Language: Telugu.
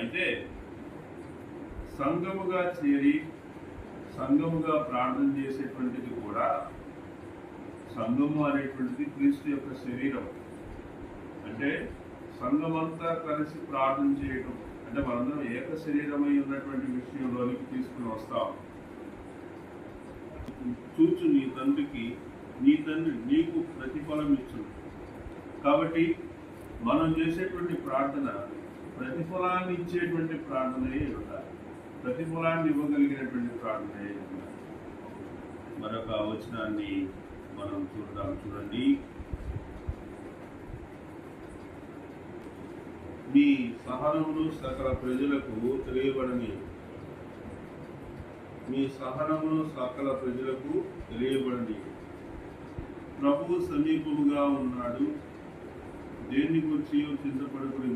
అయితే సంఘముగా చేరి సంఘముగా ప్రార్థన చేసేటువంటిది కూడా, సంఘము అనేటువంటిది క్రీస్తు యొక్క శరీరం. అంటే సంఘమంతా కలిసి ప్రార్థన చేయటం అంటే మనందరం ఏక శరీరమై ఉన్నటువంటి విషయంలోనికి తీసుకుని వస్తాం. చూచు నీ తండ్రికి నీ తండ్రి నీకు ప్రతిఫలం ఇచ్చును. కాబట్టి మనం చేసేటువంటి ప్రార్థన ప్రతిఫలాన్ని ఇచ్చేటువంటి ప్రార్థనే ఉండాలి, ప్రతిఫలాన్ని ఇవ్వగలిగినటువంటి ప్రార్థనే ఉండాలి. మరొక వచనాన్ని మనం చూడండి. మీ సహనమును సకల ప్రజలకు తెలియబడని, మీ సహనమును సకల ప్రజలకు తెలియబడని. ప్రభువు సమీపముగా ఉన్నాడు, దేన్ని గురించి చింతపడకూడదు.